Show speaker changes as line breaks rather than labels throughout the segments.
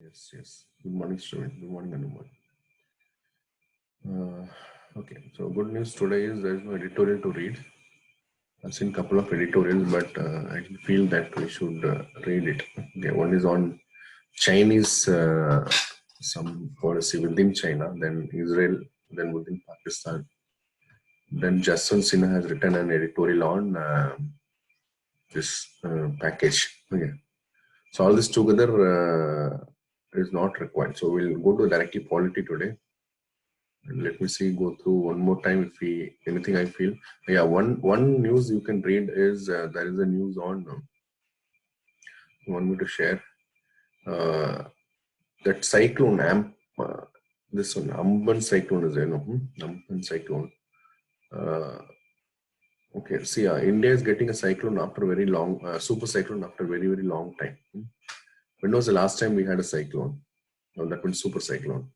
Yes, yes. Good morning, student. Good morning, everyone. Okay, so good news today is there is no editorial to read. I've seen a couple of editorials, but I feel that we should read it. Okay, one is on Chinese some policy within China, then Israel, then within Pakistan. Then Jaswant Sinha has written an editorial on this package. Okay, so all this together is not required. So we'll go to directly polity today. And let me see, go through one more time if we anything I feel. Yeah, one news you can read is there is a news on. You want me to share that cyclone this one Amban cyclone is there, no? Amban cyclone. Okay, see, India is getting a cyclone after very long, super cyclone after very long time. When was the last time we had a cyclone? No, that means super cyclone.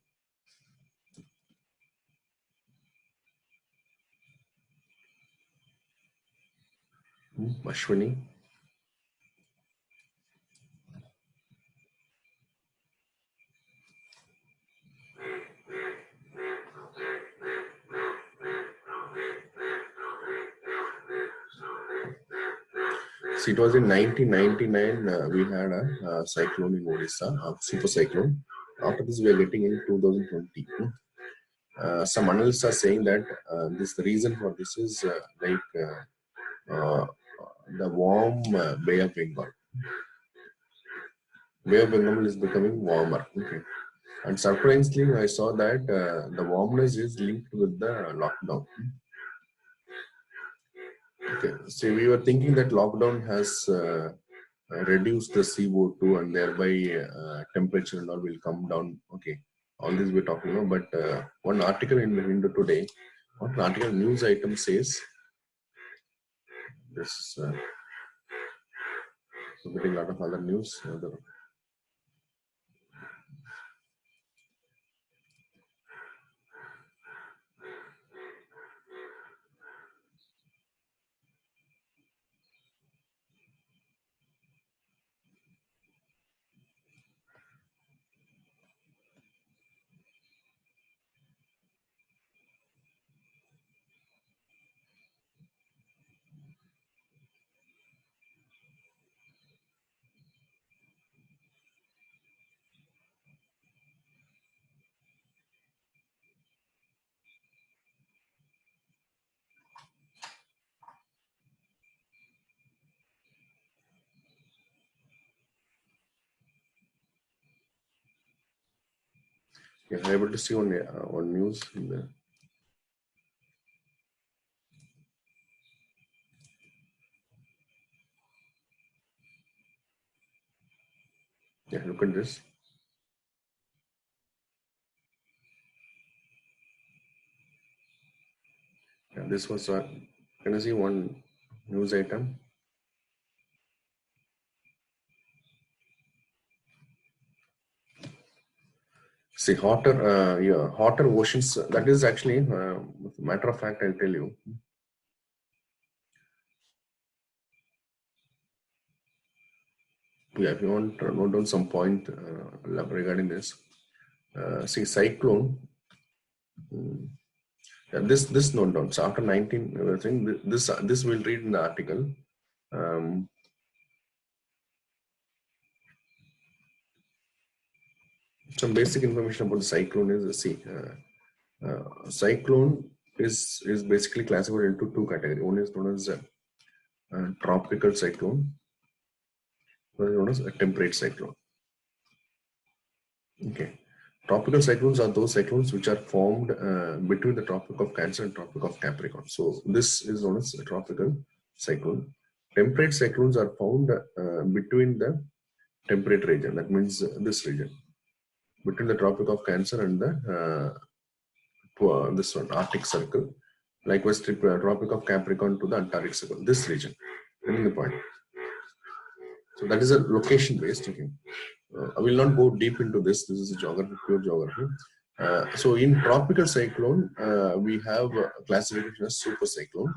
Ashwini. So it was in 1999 we had a cyclone in Odisha, a super cyclone. After this, we are getting in 2020. Some analysts are saying that the reason for this is the warm Bay of Bengal. Bay of Bengal is becoming warmer. Okay. And surprisingly, I saw that the warmness is linked with the lockdown. Okay. So we were thinking that lockdown has reduce the CO2 and thereby temperature and all will come down. Okay, all this we're talking about. But one article in the window today, one article news item says this. So getting a lot of other news. Yeah, I'm able to see on news. Yeah, look at this. Yeah, this was can you see one news item? See, hotter oceans. That is actually, matter of fact, I'll tell you. Yeah, if you want to note down some point regarding this, see, cyclone. Yeah, this note down. So after 19, I think this we'll read in the article. Some basic information about the cyclone is see, cyclone is basically classified into two categories. One is known as tropical cyclone. One is known as a temperate cyclone. Okay. Tropical cyclones are those cyclones which are formed between the Tropic of Cancer and Tropic of Capricorn. So this is known as a tropical cyclone. Temperate cyclones are found between the temperate region. That means this region, between the Tropic of Cancer and the this one, Arctic Circle. Likewise, Tropic of Capricorn to the Antarctic Circle. This region. Getting the point. So that is a location based. Okay. I will not go deep into this. This is a geography, pure geography. So in tropical cyclone, we have classification as super cyclone.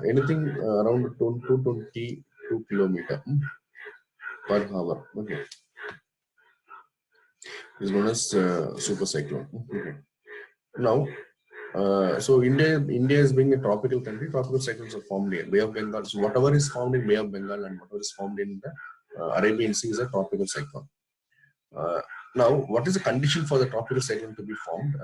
Anything around 222 kilometer per hour. Okay. is known as super cyclone. Okay. Now, so India is being a tropical country. Tropical cyclones are formed here. Bay of Bengal. So whatever is found in Bay of Bengal and whatever is found in the Arabian Sea is a tropical cyclone. Now, what is the condition for the tropical cyclone to be formed?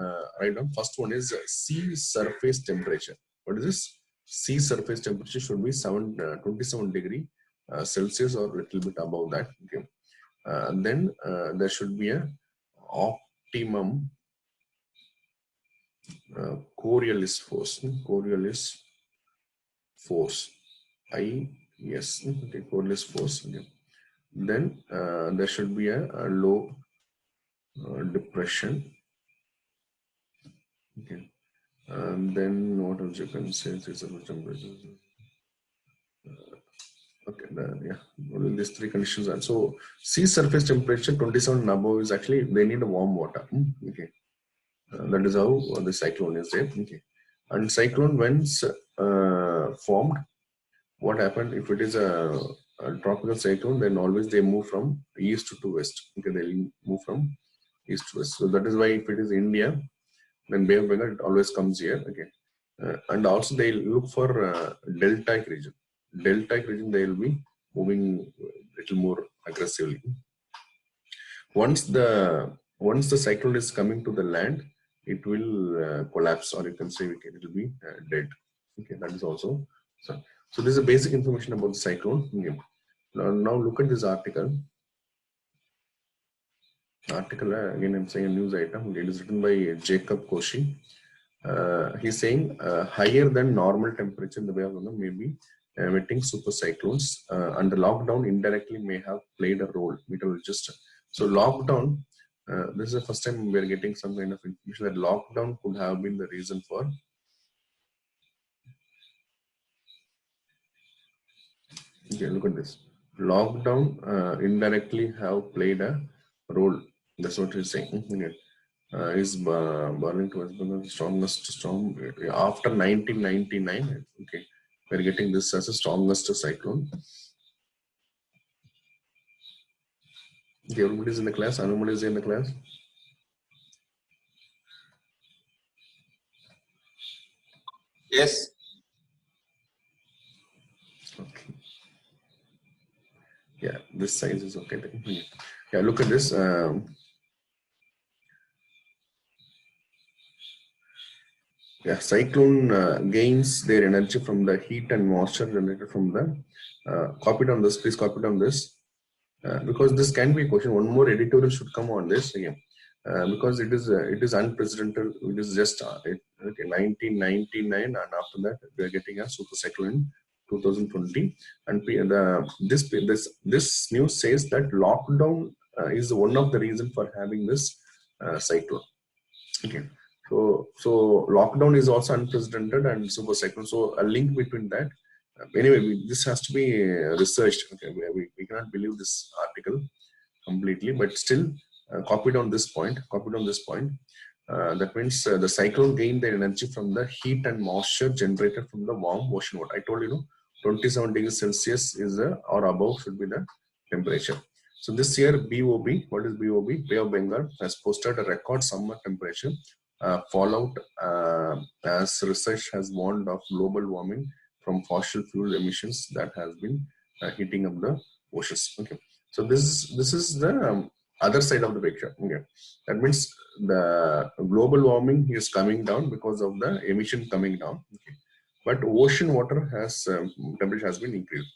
Right now, first one is sea surface temperature. What is this? Sea surface temperature should be 27 degree Celsius or a little bit above that. Okay. Then there should be a optimum Coriolis force. Coriolis force. Yes. Okay. Coriolis force. Okay. Then there should be a low depression. Okay. And then what else you can say? Okay, only these three conditions are. So sea surface temperature 27 and above is actually they need a warm water. Okay, that is how the cyclone is there. Okay, and cyclone once formed, what happened if it is a tropical cyclone? Then always they move from east to west. Okay, they move from east to west. So that is why if it is India, then Bay of Bengal it always comes here. Okay, and also they look for deltaic region. Deltaic region they will be moving a little more aggressively. Once the cyclone is coming to the land, it will collapse, or you can say it will be dead. Okay, that is also so. So this is a basic information about the cyclone. Okay. Now look at this article. Again, I'm saying a news item. It is written by Jacob Koshi. He's saying higher than normal temperature in the Bay of Bengal may be emitting super cyclones, and the lockdown indirectly may have played a role. Meteorologist. So lockdown. This is the first time we are getting some kind of information that lockdown could have been the reason for. Okay, look at this. Lockdown indirectly have played a role. That's what he's saying. Okay. Is burning to West Bengal the strongest storm after 1999. Okay, we're getting this as the strongest cyclone. Okay, everybody is in the class. Anumali is in the class.
Yes.
Okay. Yeah, this size is okay. Yeah, look at this. Yeah, cyclone gains their energy from the heat and moisture generated from the. Copy down this, please. Copy down this, because this can be a question. One more editorial should come on this again, because it is unprecedented. It is just okay, 1999, and after that we are getting a super cyclone in 2020, and this news says that lockdown is one of the reason for having this cyclone. Okay. So lockdown is also unprecedented and super cyclone. So a link between that. Anyway, this has to be researched. Okay, we cannot believe this article completely, but still copied on this point. That means the cyclone gained their energy from the heat and moisture generated from the warm ocean water. I told you, 27 degrees Celsius is or above should be the temperature. So this year, BOB, what is BOB? Bay of Bengal has posted a record summer temperature. Fallout as research has warned of global warming from fossil fuel emissions that has been heating up the oceans. Okay, so this is the other side of the picture. Okay, that means the global warming is coming down because of the emission coming down. Okay, but ocean water has temperature has been increased.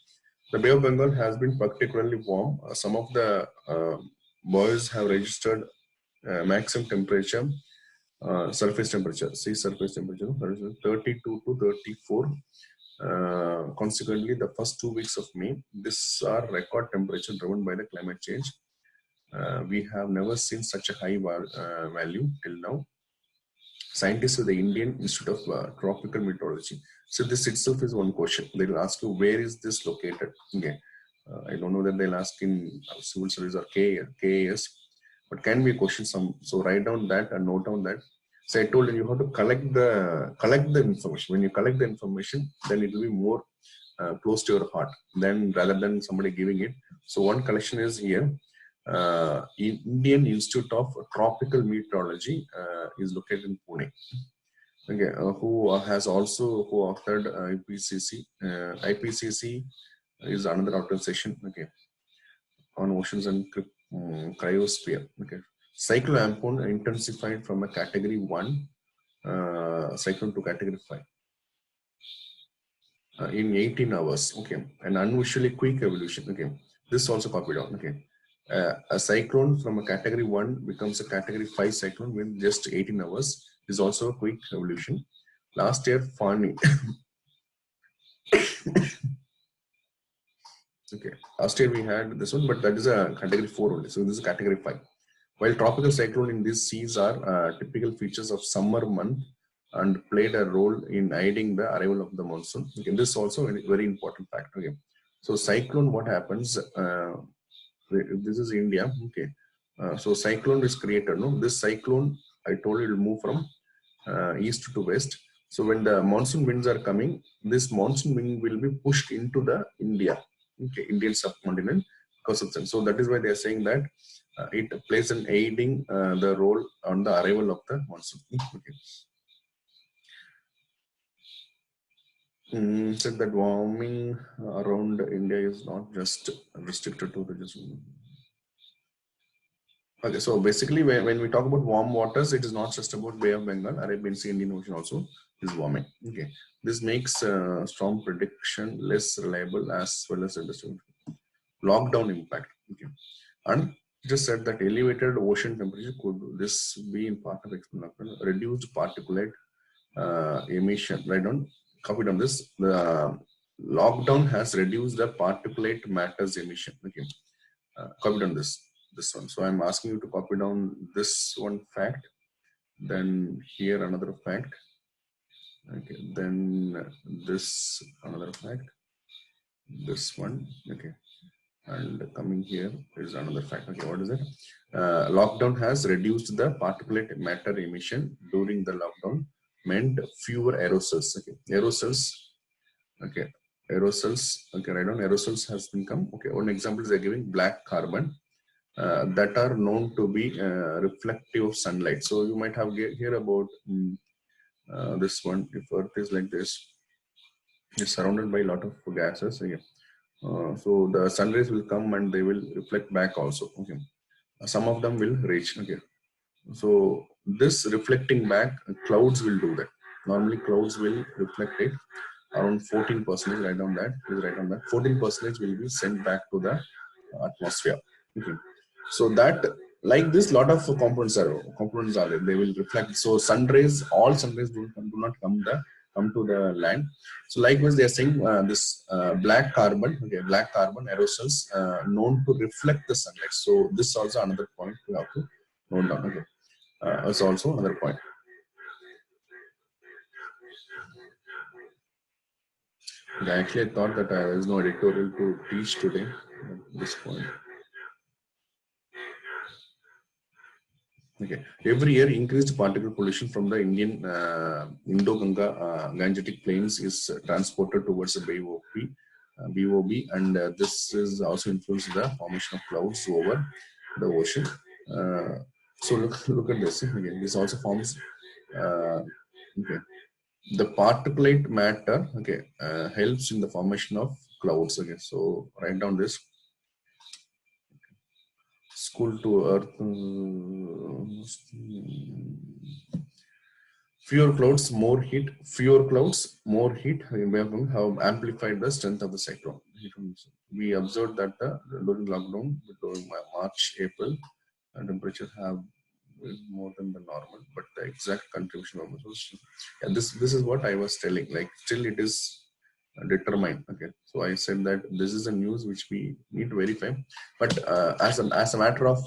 The Bay of Bengal has been particularly warm. Some of the buoys have registered maximum temperature. Surface temperature, sea surface temperature, that is 32 to 34. Consequently, the first 2 weeks of May, this are record temperature driven by the climate change. We have never seen such a high value till now. Scientists of the Indian Institute of Tropical Meteorology. So this itself is one question. They will ask you, where is this located? Okay. I don't know that they'll ask in civil service or KAS, but can be a question. So write down that and note down that. So I told you have to collect the information. When you collect the information, then it will be more close to your heart rather than somebody giving it. So one collection is here. Indian Institute of Tropical Meteorology is located in Pune. Okay, who has also who authored IPCC. IPCC is another organization. Okay, on oceans and cryosphere. Okay, cyclone Ampon intensified from a category 1 cyclone to category 5 in 18 hours. Okay, an unusually quick evolution. Okay, this also copied on. Okay, a cyclone from a category 1 becomes a category 5 cyclone within just 18 hours is also a quick evolution. Last year, Fani. Okay, last year we had this one, but that is a category 4 only. So this is category 5. While tropical cyclone in these seas are typical features of summer month and played a role in hiding the arrival of the monsoon. Okay, this is also a very important fact. Okay, so cyclone, what happens? This is India. Okay, so cyclone is created. No, this cyclone I told you will move from east to west. So when the monsoon winds are coming, this monsoon wind will be pushed into the India, okay, Indian subcontinent because of them. So that is why they are saying that it plays an aiding the role on the arrival of the monsoon. Okay. Said that warming around India is not just restricted to the just. Okay, so basically, when we talk about warm waters, it is not just about Bay of Bengal, Arabian Sea, Indian Ocean also is warming. Okay, this makes storm prediction less reliable as well as industrial lockdown impact. Okay, and just said that elevated ocean temperature could this be in part of explanation reduced particulate emission. Right on, copied on this. The lockdown has reduced the particulate matters emission. Okay, copied on this one. So I'm asking you to copy down this one fact, then here another fact. Okay, then this another fact, this one. Okay, and coming here is another fact. Okay, what is it? Lockdown has reduced the particulate matter emission during the lockdown, meant fewer aerosols. Okay, aerosols. Okay, aerosols. Okay, right on. Aerosols has been come. Okay, one example is they're giving black carbon. That are known to be reflective of sunlight. So you might have hear about this one. If Earth is like this, it's surrounded by a lot of gases. Okay. So the sun rays will come and they will reflect back also. Okay. Some of them will reach. Okay. So this reflecting back, clouds will do that. Normally clouds will reflect it around 14%. Write down that. Please write down that. 14% will be sent back to the atmosphere. Okay. So that like this, lot of components are there. They will reflect. So sun rays, all sun rays do not come to the land. So likewise, they are saying this black carbon, okay, black carbon aerosols known to reflect the sunlight. So this is also another point we have to note down. Okay, that's also another point. Okay, actually, I thought that there is no editorial to teach today at this point. Okay. Every year, increased particle pollution from the Indian Indo-Ganga Gangetic plains is transported towards the BOB, and this is also influenced the formation of clouds over the ocean. So look at this again. This also forms. Okay, the particulate matter. Okay, helps in the formation of clouds. Okay, so write down this. School to earth. Fewer clouds, more heat. Fewer clouds, more heat. Have amplified the strength of the cyclone. We observed that during lockdown, during March, April, temperature have more than the normal, but the exact contribution of this is what I was telling. Like still, it is determined. Okay, so I said that this is a news which we need to verify, but as a matter of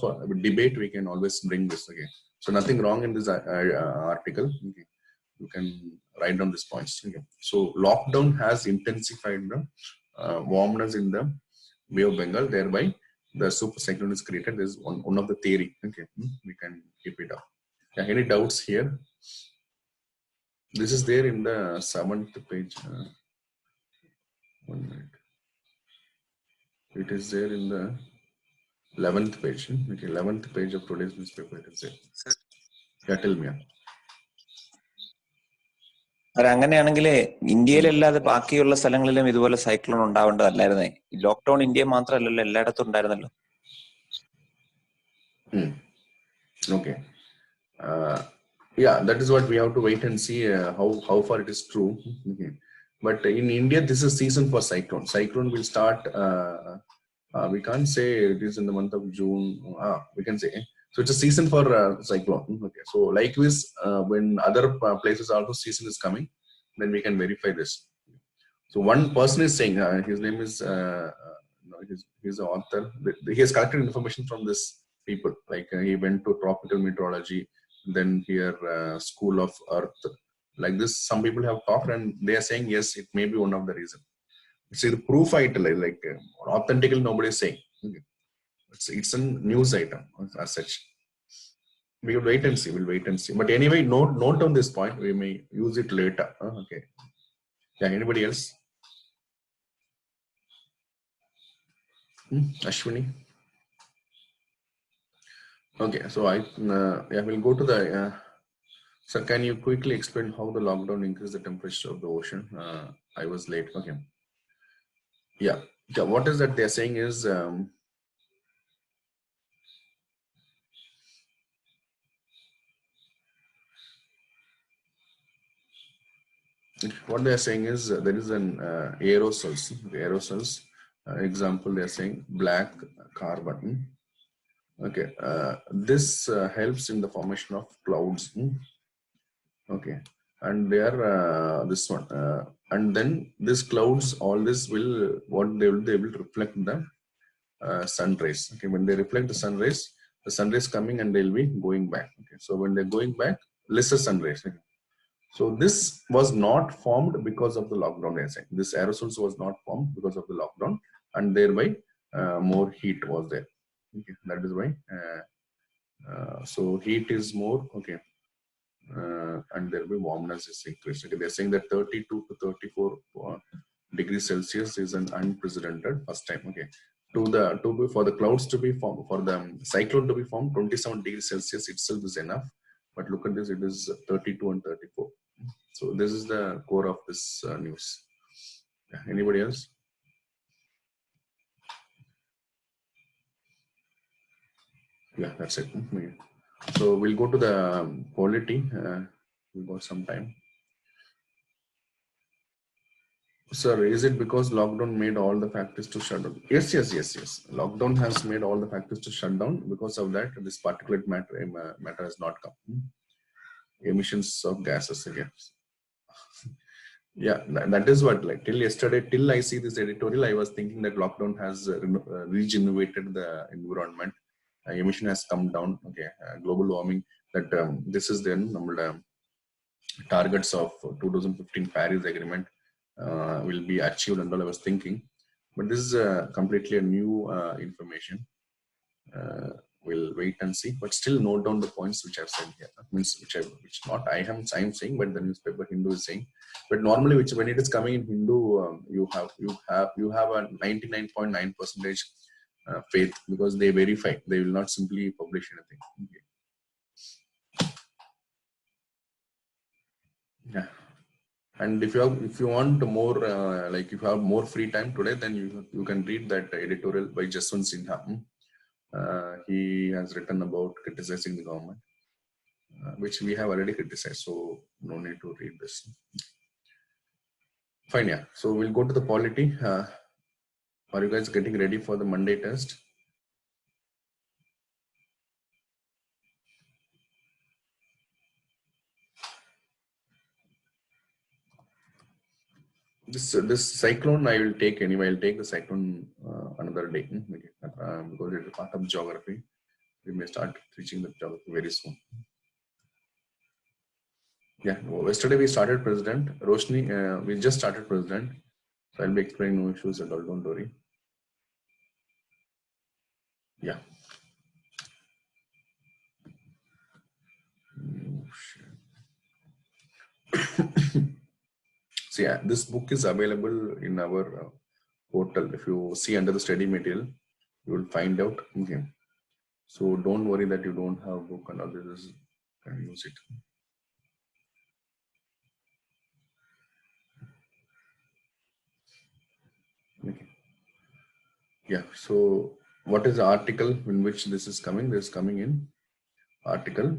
debate, we can always bring this again. So nothing wrong in this article. Okay, you can write down these points. Okay, so lockdown has intensified the warmness in the Bay of Bengal, thereby the super cyclone is created. This is one of the theory. Okay, we can keep it up. Yeah, any doubts here? This is there in the 7th page. 1 minute. It is there in the 11th page. Okay, 11th page of today's newspaper. It is there. Yeah, tell me.
അങ്ങനെയാണെങ്കിൽ ഇന്ത്യയിലല്ലാതെ ബാക്കിയുള്ള സ്ഥലങ്ങളിലും ഇതുപോലെ cyclone ഉണ്ടാവേണ്ടതല്ലായിരുന്നേ? Lockdown India മാത്രമല്ലല്ലോ, എല്ലായിടത്തും ഉണ്ടായിരുന്നല്ലോ.
Okay. Yeah, that is what we have to wait and see how far it is true. Okay. But in India, this is season for cyclone. Cyclone will start. We can't say it is in the month of June. We can say. So it's a season for cyclone. Okay. So like this, when other places also season is coming, then we can verify this. So one person is saying, his name is, no, he's an author. He has collected information from this people. Like he went to tropical meteorology, then here School of Earth. Like this, some people have talked and they are saying, yes, it may be one of the reason. It's a proof item, like authentically nobody is saying. Okay. It's a news item as such. We will wait and see. We'll wait and see. But anyway, note on this point. We may use it later. Okay. Yeah. Anybody else? Ashwini. Okay, so yeah, we'll go to the. Sir, can you quickly explain how the lockdown increased the temperature of the ocean? I was late. Okay. Yeah. What is that they're saying is. What they are saying is there is an aerosols. Example, they are saying black carbon. Okay, this helps in the formation of clouds. Okay, and they are this one, and then this clouds, all this will what they will reflect the sun rays. Okay, when they reflect the sun rays coming and they'll be going back. Okay, so when they're going back, lesser sun rays. Okay. So this was not formed because of the lockdown. I say this aerosols was not formed because of the lockdown, and thereby more heat was there. Okay, that is why. So heat is more. Okay, and there will be warmness is increased. Okay, they're saying that 32 to 34 degrees Celsius is an unprecedented first time. Okay, for the clouds to be formed, for the cyclone to be formed, 27 degrees Celsius itself is enough. But look at this, it is 32 and 34. So this is the core of this news. Yeah, anybody else? Yeah, that's it. So we'll go to the polity. We've got some time. Sir, is it because lockdown made all the factories to shut down? Yes. Lockdown has made all the factories to shut down. Because of that, this particulate matter has not come. Emissions of gases again. Yeah, that is what, like till yesterday, till I see this editorial, I was thinking that lockdown has regenerated the environment. Emission has come down. Okay, global warming. That this is then targets of 2015 Paris Agreement will be achieved, and all I was thinking. But this is completely a new information. We'll wait and see, but still note down the points which I've said here. That means which not I'm saying, but the newspaper Hindu is saying. But normally, when it is coming in Hindu, you have a 99.9% faith, because they verify. They will not simply publish anything. Okay. Yeah. And if you want more, like if you have more free time today, then you can read that editorial by Jaswant Sinha. He has written about criticizing the government, which we have already criticized, so no need to read this. Fine, yeah. So we'll go to the polity. Are you guys getting ready for the Monday test? This cyclone I will take anyway. I'll take the cyclone another day, because it is part of geography. We may start teaching the geography very soon. Yeah, yesterday we started President. Roshni, we just started President. So I'll be explaining, no issues at all, don't worry. Yeah. So yeah, this book is available in our portal. If you see under the study material, You will find out. Okay. So don't worry that you don't have book and others can use it. Okay. Yeah. So what is the article in which this is coming? This is coming in article